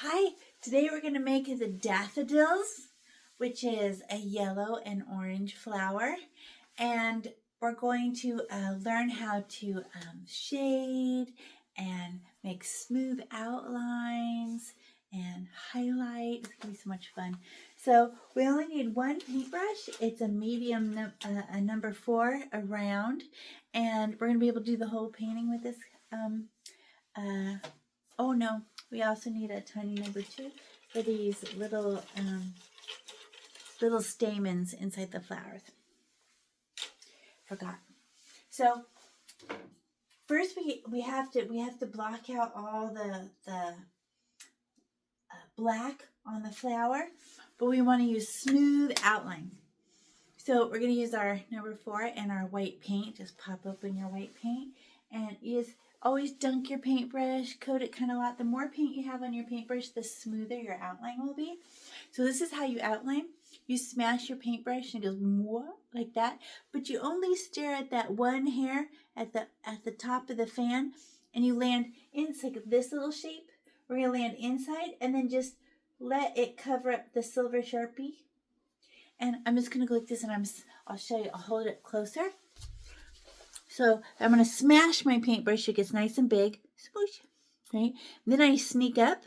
Hi, today we're going to make the daffodils, which is a yellow and orange flower. And we're going to learn how to shade and make smooth outlines and highlight. It's going to be so much fun. So we only need one paintbrush. It's a medium, a number 4 around. And we're going to be able to do the whole painting with this. Oh no, we also need a tiny number 2 for these little stamens inside the flowers. Forgot. So first we have to block out all the black on the flower, but we want to use smooth outline. So we're going to use our number 4 and our white paint. Just pop open your white paint and use. Always dunk your paintbrush, coat it kind of a lot. The more paint you have on your paintbrush, the smoother your outline will be. So this is how you outline. You smash your paintbrush and it goes more like that. But you only stare at that one hair at the top of the fan, and you land in like this little shape. We're gonna land inside and then just let it cover up the silver Sharpie. And I'm just gonna go like this, and I'll show you. I'll hold it closer. So I'm going to smash my paintbrush. It gets nice and big. Smoosh. Right? And then I sneak up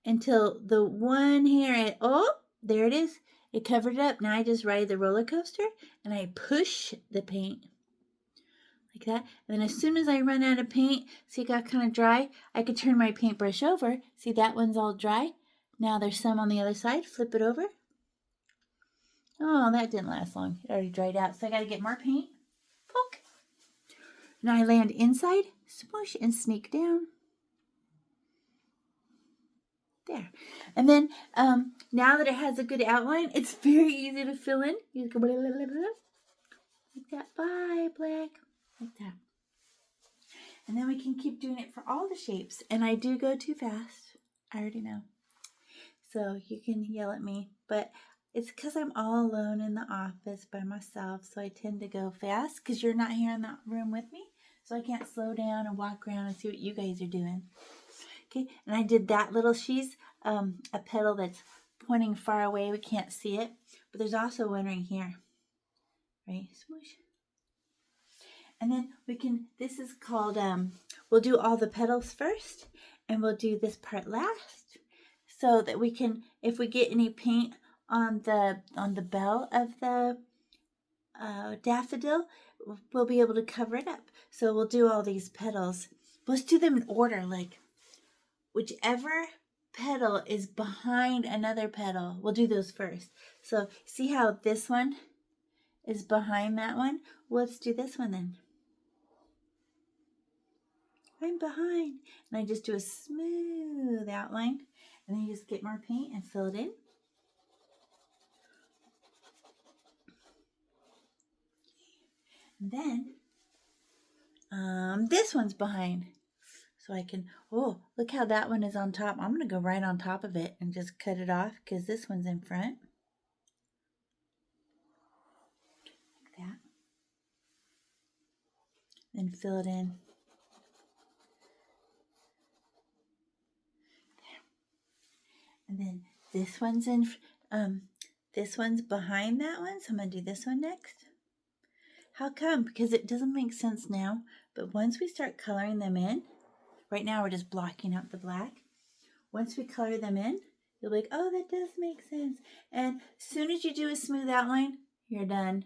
until the one hair, oh, there it is. It covered it up. Now I just ride the roller coaster and I push the paint like that. And then as soon as I run out of paint, see it got kind of dry, I could turn my paintbrush over. See, that one's all dry. Now there's some on the other side. Flip it over. Oh, that didn't last long. It already dried out. So I got to get more paint. Poke. Now I land inside, smush, and sneak down. There. And then now that it has a good outline, it's very easy to fill in. You go blah, blah, blah, blah, like that. Bye, black. Like that. And then we can keep doing it for all the shapes. And I do go too fast. I already know. So you can yell at me. But it's because I'm all alone in the office by myself. So I tend to go fast because you're not here in the room with me. So I can't slow down and walk around and see what you guys are doing. Okay, and I did that little, she's a petal that's pointing far away. We can't see it. But there's also one right here. Right? Smoosh. And then we can, this is called, we'll do all the petals first. And we'll do this part last. So that we can, if we get any paint on the bell of the daffodil, we'll be able to cover it up. So we'll do all these petals. Let's do them in order, like whichever petal is behind another petal, we'll do those first. So see how this one is behind that one? Let's do this one then. I'm behind. And I just do a smooth outline. And then you just get more paint and fill it in. And then this one's behind. So I can, oh, look how that one is on top. I'm going to go right on top of it and just cut it off because this one's in front. Like that. Then fill it in. There. And then this one's this one's behind that one. So I'm going to do this one next. How come? Because it doesn't make sense now. But once we start coloring them in, right now we're just blocking out the black. Once we color them in, you'll be like, oh, that does make sense. And as soon as you do a smooth outline, you're done.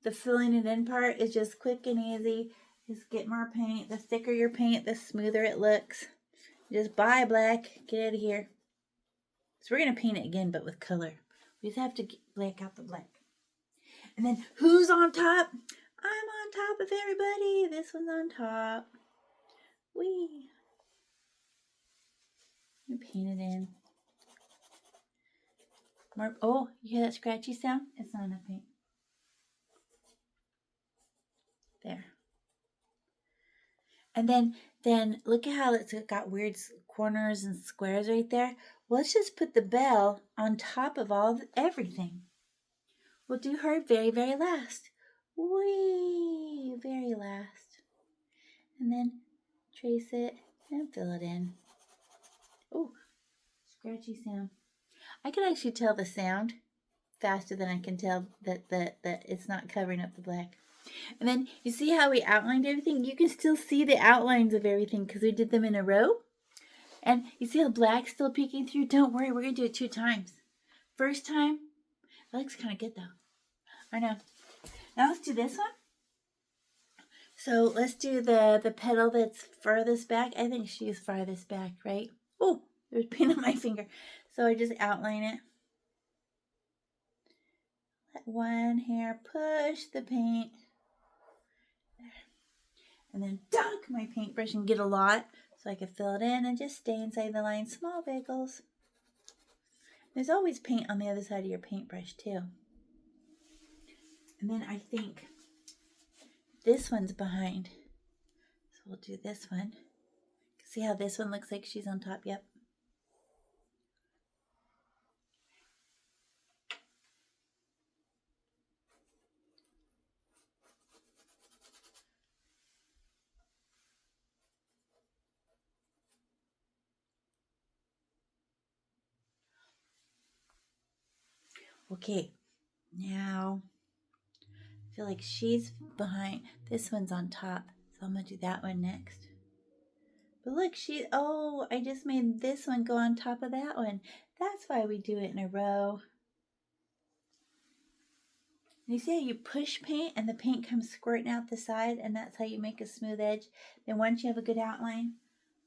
The filling it in part is just quick and easy. Just get more paint. The thicker your paint, the smoother it looks. Just bye, black. Get out of here. So we're going to paint it again, but with color. We just have to black out the black. And then who's on top? I'm on top of everybody. This one's on top. Whee! Paint it in. More, oh, you hear that scratchy sound? It's not enough paint. There. And then look at how it's got weird corners and squares right there. Well, let's just put the bell on top of everything. We'll do her very, very last. Whee! Very last. And then trace it and fill it in. Oh, scratchy sound. I can actually tell the sound faster than I can tell that it's not covering up the black. And then you see how we outlined everything? You can still see the outlines of everything because we did them in a row. And you see how black's still peeking through? Don't worry, we're going to do it 2 times. First time, that looks kind of good though. I know. Now let's do this one. So let's do the petal that's farthest back. I think she's farthest back, right? Oh, there's paint on my finger. So I just outline it. Let one hair push the paint. There. And then dunk my paintbrush and get a lot so I can fill it in and just stay inside the line. Small wiggles. There's always paint on the other side of your paintbrush too. And then I think this one's behind. So we'll do this one. See how this one looks like she's on top? Yep. Okay, now I feel like she's behind. This one's on top, so I'm going to do that one next. But look, I just made this one go on top of that one. That's why we do it in a row. And you see how you push paint and the paint comes squirting out the side, and that's how you make a smooth edge. Then once you have a good outline,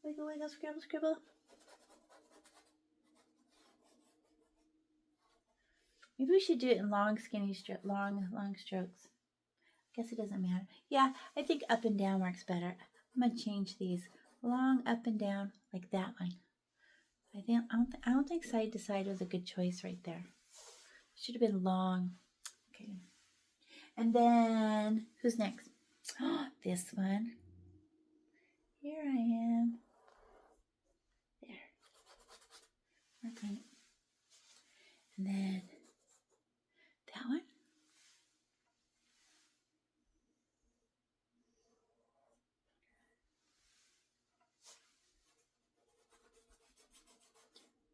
wiggle, wiggle, scribble, scribble. Maybe we should do it in long, skinny, long strokes. I guess it doesn't matter. Yeah, I think up and down works better. I'm going to change these. Long up and down, like that one. I don't think side to side was a good choice right there. Should have been long. Okay. And then, who's next? This one. Here I am. There. More paint. And then that one.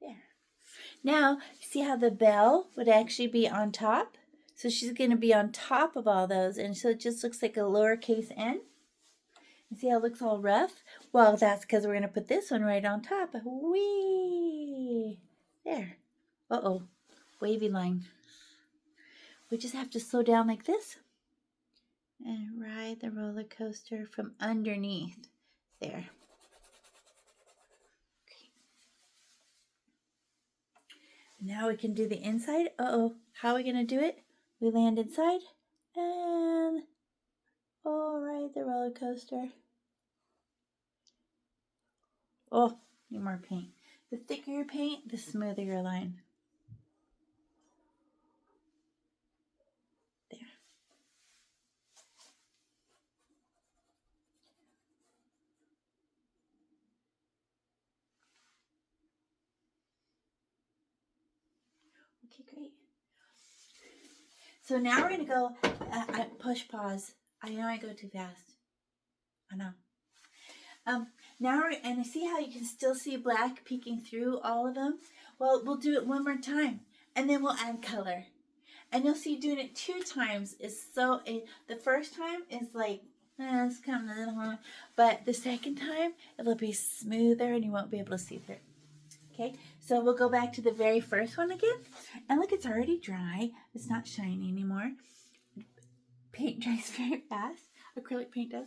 There. Now, see how the bell would actually be on top? So she's going to be on top of all those. And so it just looks like a lowercase n. You see how it looks all rough? Well, that's because we're going to put this one right on top. Whee! There. Uh-oh. Wavy line. We just have to slow down like this. And ride the roller coaster from underneath. There. Now we can do the inside. Uh-oh. How are we going to do it? We land inside and ride the roller coaster. Oh, need more paint. The thicker your paint, the smoother your line. There. Okay, great. So now we're going to go, push pause. I know I go too fast. I know. And I see how you can still see black peeking through all of them. Well, we'll do it one more time, and then we'll add color. And you'll see doing it 2 times is the first time is like, it's kind of a little hard, but the second time, it'll be smoother and you won't be able to see through it. Okay, so we'll go back to the very first one again. And look, it's already dry. It's not shiny anymore. Paint dries very fast. Acrylic paint does.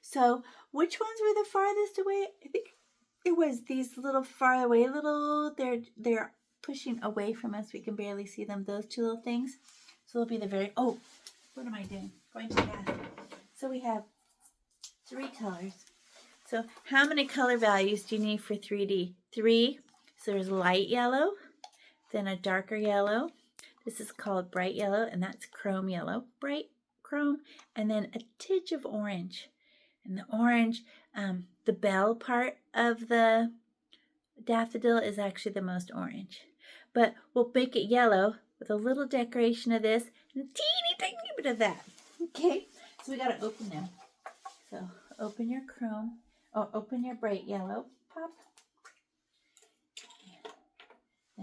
So which ones were the farthest away? I think it was these little far away they're pushing away from us. We can barely see them. Those 2 little things. So they'll be the very, what am I doing? Going too fast. So we have 3 colors. So how many color values do you need for 3D? 3. So there's light yellow, then a darker yellow. This is called bright yellow, and that's chrome yellow. Bright chrome, and then a tinge of orange. And the orange, the bell part of the daffodil is actually the most orange. But we'll make it yellow with a little decoration of this and a teeny tiny bit of that. Okay, so we got to open them. So open your chrome, open your bright yellow. Pop.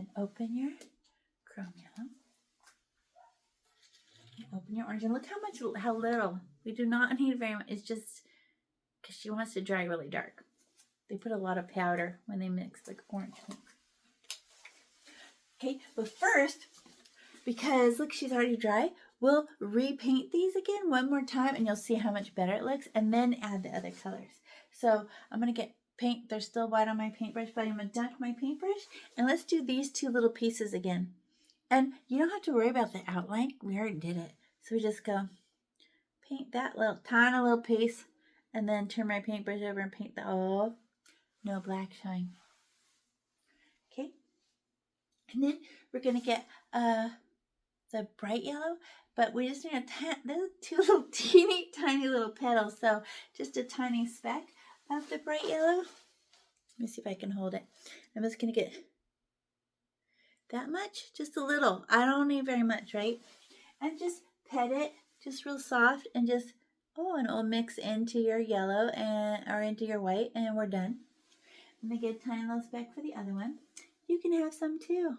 And open your chrome yellow. And open your orange. And look how little. We do not need very much. It's just because she wants to dry really dark. They put a lot of powder when they mix like orange. Okay, but first, because look, she's already dry, we'll repaint these again one more time and you'll see how much better it looks, and then add the other colors. So I'm going to get paint. There's still white on my paintbrush, but I'm going to dunk my paintbrush, and let's do these two little pieces again. And you don't have to worry about the outline. We already did it. So we just go paint that little tiny little piece, and then turn my paintbrush over and paint the whole. No black showing. Okay. And then we're going to get the bright yellow, but we just need there's two little teeny tiny little petals, so just a tiny speck of the bright yellow. Let me see if I can hold it. I'm just going to get that much, just a little. I don't need very much, right? And just pet it, just real soft, and just, and it'll mix into your yellow or into your white, and we're done. I'm going to get a tiny little speck for the other one. You can have some too.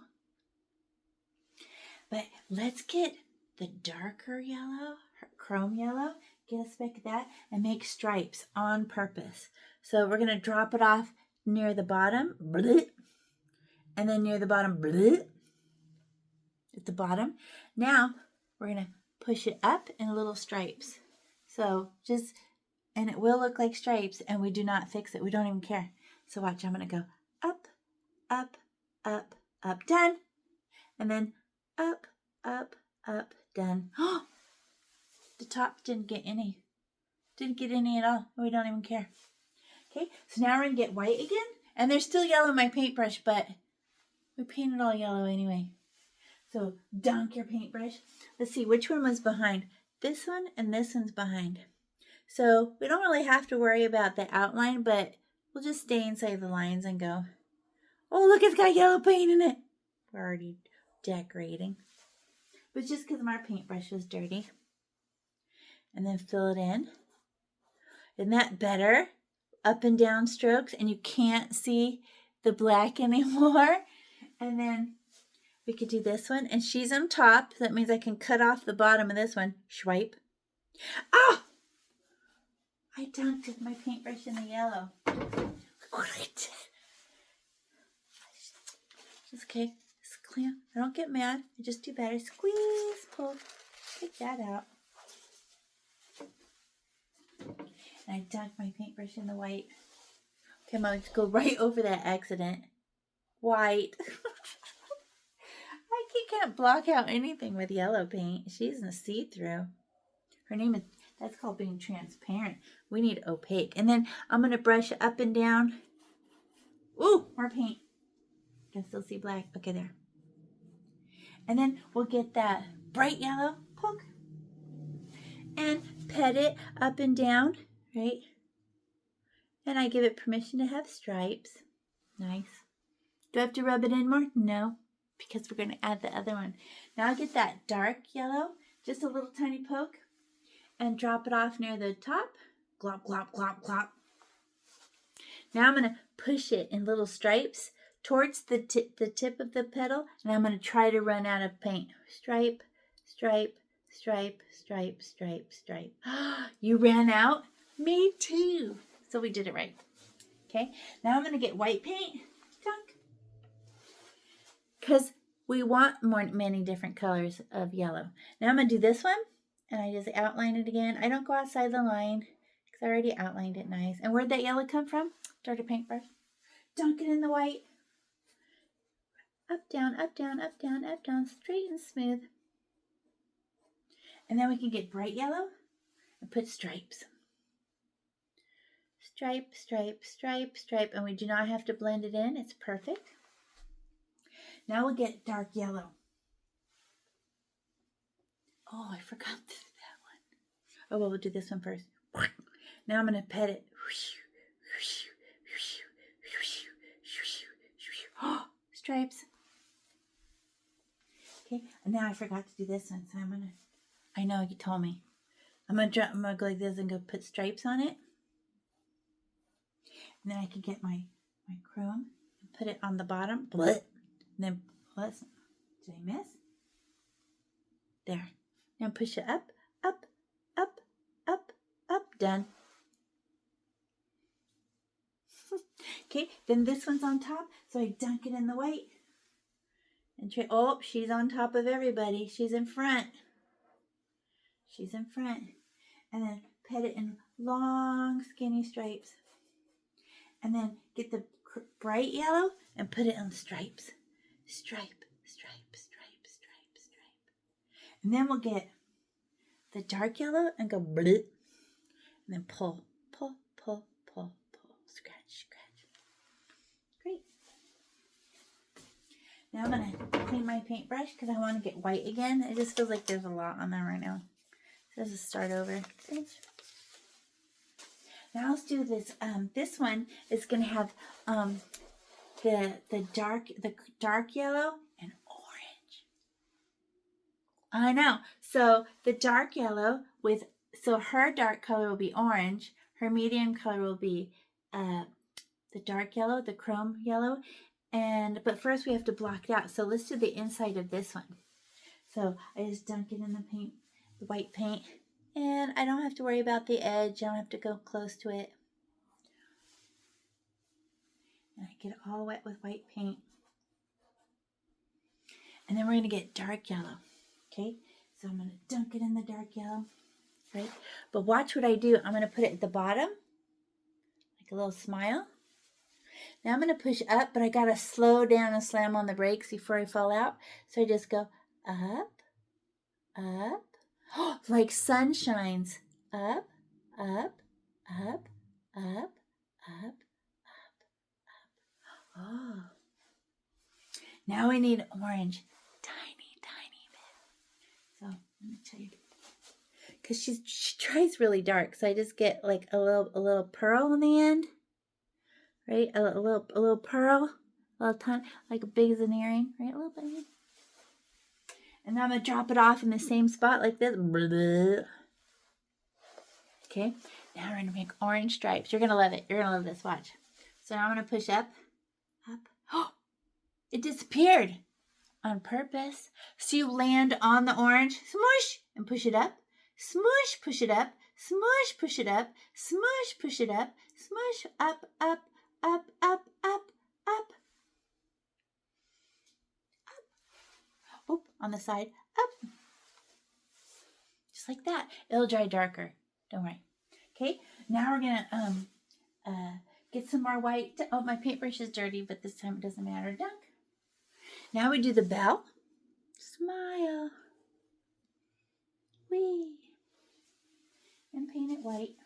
But let's get the darker yellow, chrome yellow, get a speck of that, and make stripes on purpose. So we're going to drop it off near the bottom, and then near the bottom, at the bottom. Now we're going to push it up in little stripes. So and it will look like stripes, and we do not fix it. We don't even care. So watch, I'm going to go up, up, up, up, done. And then up, up, up, done. The top didn't get any. Didn't get any at all. We don't even care. Okay, so now we're going to get white again. And there's still yellow in my paintbrush, but we painted all yellow anyway. So dunk your paintbrush. Let's see, which one was behind? This one and this one's behind. So we don't really have to worry about the outline, but we'll just stay inside the lines and go, oh, look, it's got yellow paint in it. We're already decorating. But just because my paintbrush was dirty. And then fill it in. Isn't that better? Up and down strokes, and you can't see the black anymore. And then we could do this one, and she's on top. So that means I can cut off the bottom of this one. Swipe. Ah! I dunked my paintbrush in the yellow. Look what I did. It's okay. It's clean. I don't get mad. I just do better. Squeeze, pull. Take that out. And I dunked my paintbrush in the white. Okay, I'm going to go right over that accident. White. I can't block out anything with yellow paint. She's a see-through. Her name is, that's called being transparent. We need opaque. And then I'm going to brush up and down. Ooh, more paint. You can still see black. Okay, there. And then we'll get that bright yellow. Poke. And pet it up and down. Right? And I give it permission to have stripes. Nice. Do I have to rub it in more? No, because we're going to add the other one. Now I'll get that dark yellow, just a little tiny poke, and drop it off near the top. Glop, glop, glop, glop. Now I'm going to push it in little stripes towards the tip of the petal, and I'm going to try to run out of paint. Stripe, stripe, stripe, stripe, stripe, stripe. You ran out? Me too. So we did it right. Okay, now I'm going to get white paint. Dunk. Because we want many different colors of yellow. Now I'm going to do this one, and I just outline it again. I don't go outside the line because I already outlined it nice. And where'd that yellow come from? Dirty paintbrush. Dunk it in the white. Up, down, up, down, up, down, up, down, straight and smooth. And then we can get bright yellow and put stripes. Stripe, stripe, stripe, stripe. And we do not have to blend it in. It's perfect. Now we'll get dark yellow. Oh, I forgot to do that one. Oh, well, we'll do this one first. Now I'm going to pet it. Oh, stripes. Okay, and now I forgot to do this one, so I'm going to, I know you told me. I'm going to go like this and go put stripes on it. And then I can get my chrome and put it on the bottom. Blah. And then plus, did I miss? There. Now push it up, up, up, up, up, done. Okay, then this one's on top, so I dunk it in the white. And try, oh, she's on top of everybody. She's in front. She's in front. And then pet it in long, skinny stripes. And then get the bright yellow and put it on stripes. Stripe, stripe, stripe, stripe, stripe. And then we'll get the dark yellow and go bleh. And then pull, pull, pull, pull, pull. Scratch, scratch. Great. Now I'm going to clean my paintbrush because I want to get white again. It just feels like there's a lot on there right now. So let's just start over. Now let's do this. This one is going to have the dark yellow and orange. I know. So the dark yellow so her dark color will be orange. Her medium color will be the dark yellow, the chrome yellow. But first we have to block it out. So let's do the inside of this one. So I just dunk it in the white paint. And I don't have to worry about the edge. I don't have to go close to it. And I get it all wet with white paint. And then we're going to get dark yellow. Okay? So I'm going to dunk it in the dark yellow. Right? But watch what I do. I'm going to put it at the bottom. Like a little smile. Now I'm going to push up, but I got to slow down and slam on the brakes before I fall out. So I just go up, up. Like sun shines. Up, up, up, up, up, up, up. Oh. Now we need orange. Tiny, tiny bit. So let me tell you. Because she tries really dark. So I just get like a little pearl on the end. Right? A little pearl. A little tiny, like big as an earring. Right? A little bit. And then I'm going to drop it off in the same spot like this. Okay. Now we're going to make orange stripes. You're going to love it. You're going to love this. Watch. So now I'm going to push up. Up. Oh! It disappeared. On purpose. So you land on the orange. Smoosh! And push it up. Smoosh! Push it up. Smoosh! Push it up. Smoosh! Push it up. Smoosh! Up, up, up, up, up, up. Oop, on the side, up. Just like that. It'll dry darker. Don't worry. Okay, now we're going to get some more white. Oh, my paintbrush is dirty, but this time it doesn't matter. Dunk. Now we do the bell. Smile. Wee. And paint it white.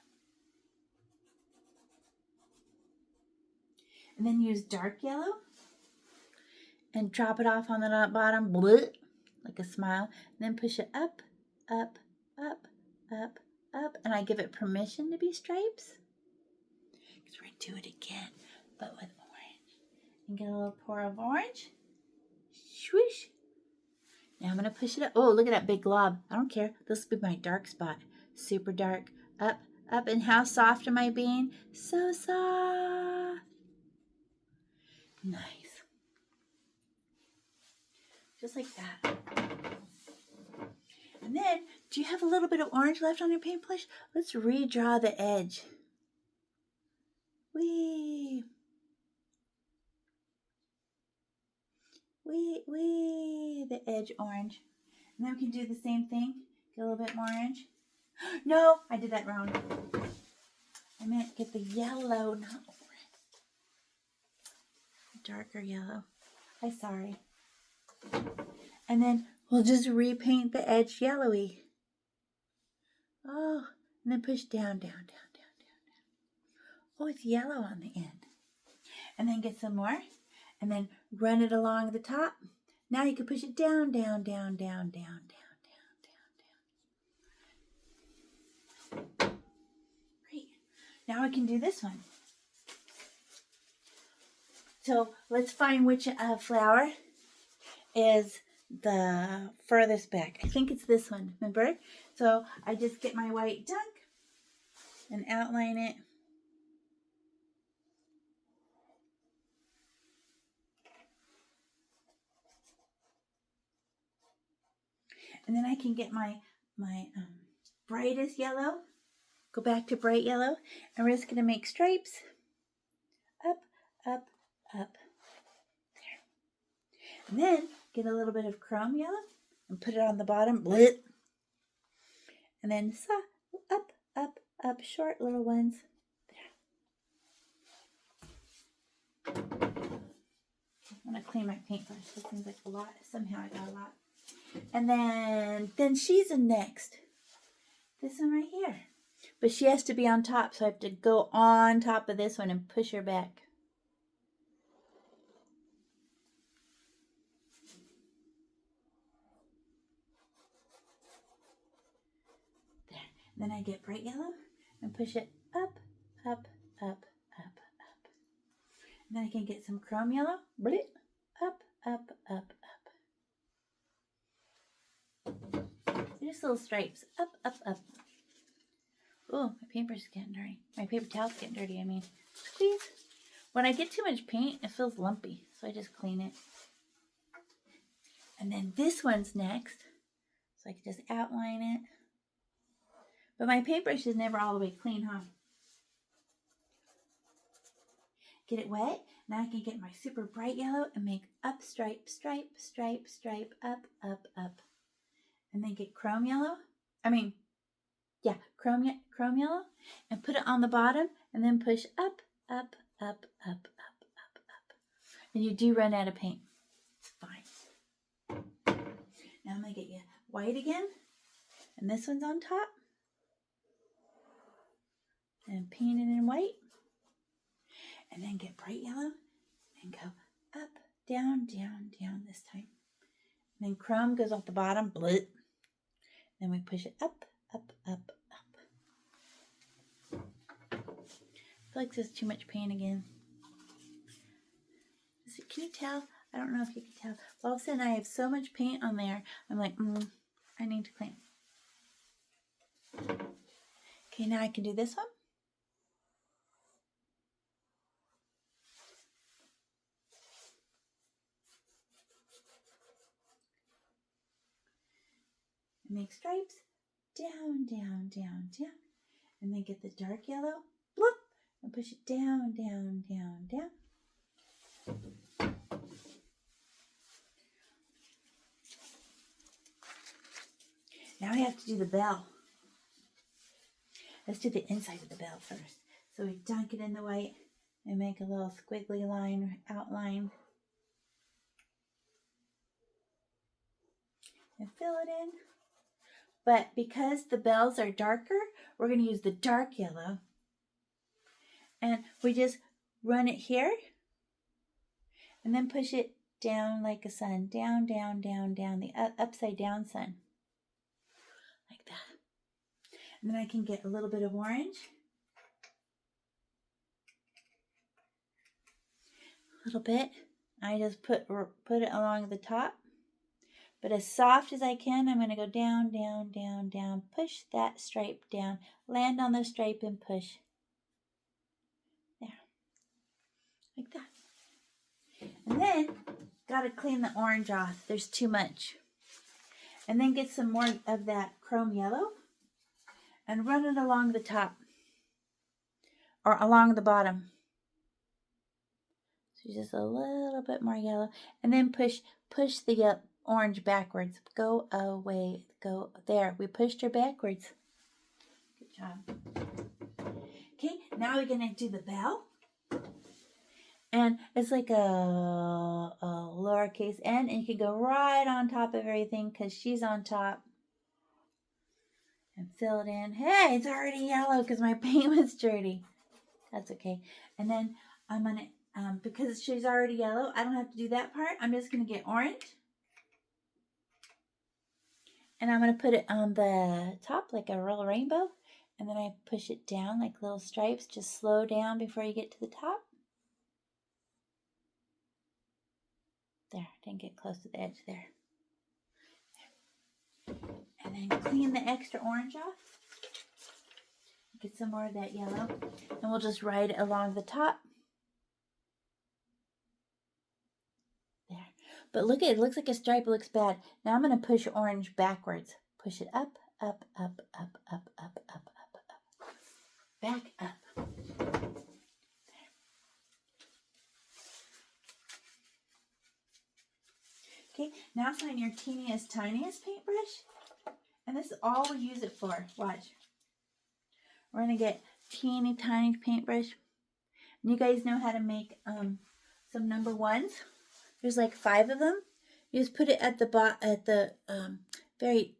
And then use dark yellow. And drop it off on the bottom, bleh, like a smile. And then push it up, up, up, up, up. And I give it permission to be stripes. Because we're going to do it again, but with orange. And get a little pour of orange. Swoosh. Now I'm going to push it up. Oh, look at that big glob. I don't care. This will be my dark spot. Super dark. Up, up. And how soft am I being? So soft. Nice. Just like that. And then, do you have a little bit of orange left on your paintbrush? Let's redraw the edge. Wee. Wee, wee. The edge orange. And then we can do the same thing. Get a little bit more orange. No, I did that wrong. I meant get the yellow, not orange. Darker yellow. I'm sorry. And then we'll just repaint the edge yellowy. Oh, and then push down, down, down, down, down, down. Oh, it's yellow on the end. And then get some more. And then run it along the top. Now you can push it down, down, down, down, down, down, down, down, down. Great. Now I can do this one. So let's find which flower is the furthest back. I think it's this one, remember? So I just get my white dunk and outline it. And then I can get my brightest yellow, go back to bright yellow, and we're just going to make stripes. Up, up, up. There. And then get a little bit of chrome yellow and put it on the bottom. Blit. And then up, up, up, short little ones. There. I'm going to clean my paintbrush. It seems like a lot. Somehow I got a lot. And then she's in next. This one right here. But she has to be on top, so I have to go on top of this one and push her back. There. Then I get bright yellow and push it up, up, up, up, up. And then I can get some chrome yellow. Blit. Up, up, up, up. Just little stripes. Up, up, up. Oh, my paper's getting dirty. My paper towel's getting dirty, I mean. Squeeze. When I get too much paint, it feels lumpy. So I just clean it. And then this one's next. So I can just outline it. But my paintbrush is never all the way clean, huh? Get it wet. Now I can get my super bright yellow and make up stripe, stripe, stripe, stripe, up, up, up. And then get chrome yellow. Chrome yellow. And put it on the bottom. And then push up, up, up, up, up, up, up. And you do run out of paint. It's fine. Now I'm going to get you white again. And this one's on top. And paint it in white. And then get bright yellow. And go up, down, down, down this time. And then chrome goes off the bottom. Blit. Then we push it up, up, up, up. I feel like there's too much paint again. Can you tell? I don't know if you can tell. All of a sudden I have so much paint on there. I'm like, I need to clean. Okay, now I can do this one. Make stripes. Down, down, down, down. And then get the dark yellow. Bloop. And push it down, down, down, down. Now we have to do the bell. Let's do the inside of the bell first. So we dunk it in the white and make a little squiggly line, outline. And fill it in. But because the bells are darker, we're going to use the dark yellow. And we just run it here. And then push it down like a sun. Down, down, down, down. The upside down sun. Like that. And then I can get a little bit of orange. A little bit. I just put it along the top. But as soft as I can, I'm going to go down, down, down, down. Push that stripe down. Land on the stripe and push. There. Like that. And then, got to clean the orange off. There's too much. And then get some more of that chrome yellow. And run it along the top. Or along the bottom. So just a little bit more yellow. And then push the orange backwards. Go away. Go there. We pushed her backwards. Good job. Okay, now we're going to do the bell. And it's like a lowercase n. And you can go right on top of everything because she's on top. And fill it in. Hey, it's already yellow because my paint was dirty. That's okay. And then I'm going to, because she's already yellow, I don't have to do that part. I'm just going to get orange. And I'm going to put it on the top like a real rainbow. And then I push it down like little stripes. Just slow down before you get to the top. There, didn't get close to the edge there. And then clean the extra orange off. Get some more of that yellow. And we'll just write it along the top. There. But look at it, looks like a stripe, it looks bad. Now I'm going to push orange backwards. Push it up, up, up, up, up, up, up, up, up. Back up. Okay, now find your teeniest, tiniest paintbrush. And this is all we use it for. Watch. We're going to get teeny, tiny paintbrush. And you guys know how to make some number ones. There's like 5 of them. You just put it at the very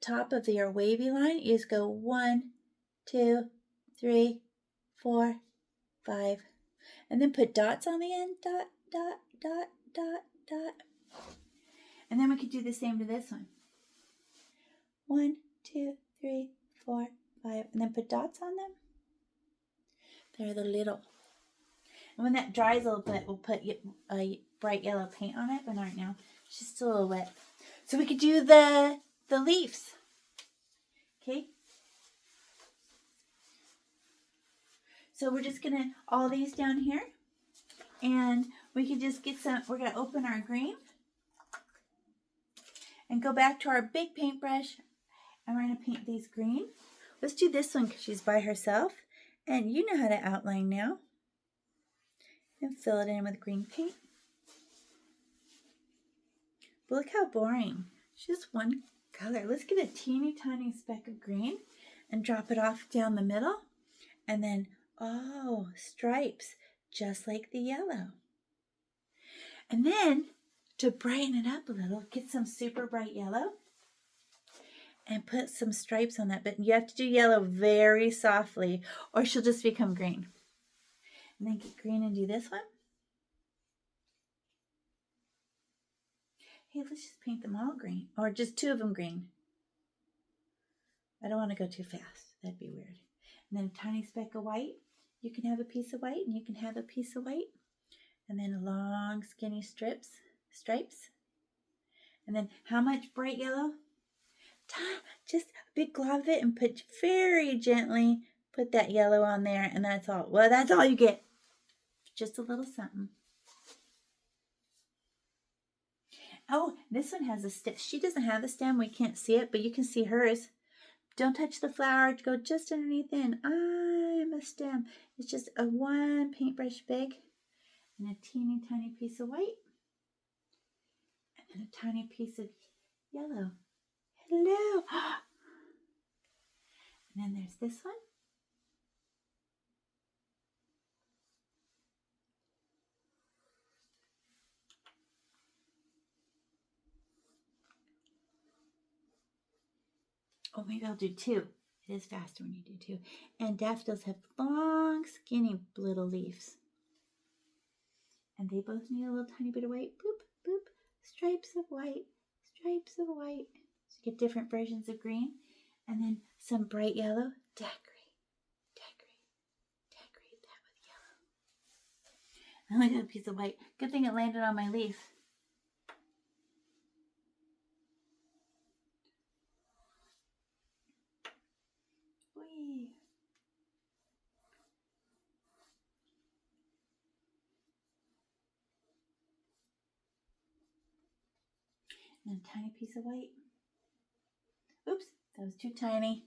top of your wavy line. You just go 1, 2, 3, 4, 5. And then put dots on the end. Dot, dot, dot, dot, dot. And then we could do the same to this one. 1, 2, 3, 4, 5. And then put dots on them. They're the little. And when that dries a little bit, we'll put a bright yellow paint on it. But not right now. It's just a little wet. So we could do the leaves. Okay. So we're just going to, all these down here. And we could just get some, we're going to open our green. And go back to our big paintbrush. And we're going to paint these green. Let's do this one because she's by herself. And you know how to outline now. And fill it in with green paint. But look how boring. It's just one color. Let's get a teeny tiny speck of green and drop it off down the middle. And then, oh, stripes, just like the yellow. And then, to brighten it up a little, get some super bright yellow. And put some stripes on that. But you have to do yellow very softly, or she'll just become green. And then get green and do this one. Hey, let's just paint them all green. Or just 2 of them green. I don't want to go too fast. That'd be weird. And then a tiny speck of white. You can have a piece of white, and you can have a piece of white. And then long, skinny stripes. And then how much bright yellow? Just a big glob of it, and put very gently, put that yellow on there, and that's all. Well, that's all you get. Just a little something. Oh, this one has a stem. She doesn't have a stem. We can't see it, but you can see hers. Don't touch the flower. Go just underneath it. And I'm a stem. It's just a 1 paintbrush big and a teeny tiny piece of white. And then a tiny piece of yellow. Hello. And then there's this one. Oh, maybe I'll do 2. It is faster when you do 2. And daffodils have long, skinny little leaves. And they both need a little tiny bit of white. Boop, boop. Stripes of white. Stripes of white. So you get different versions of green. And then some bright yellow. Decorate that with yellow. I only got a piece of white. Good thing it landed on my leaf. Whee. And a tiny piece of white. Oops, that was too tiny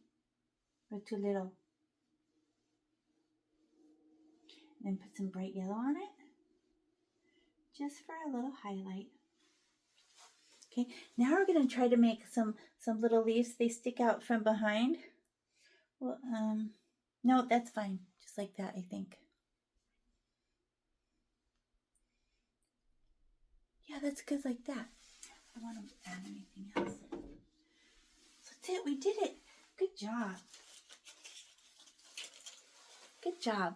or too little. And then put some bright yellow on it, just for a little highlight. Okay, now we're going to try to make some little leaves. They stick out from behind. Well, no, that's fine. Just like that, I think. Yeah, that's good like that. I don't want to add anything else. So that's it. We did it. Good job. Good job.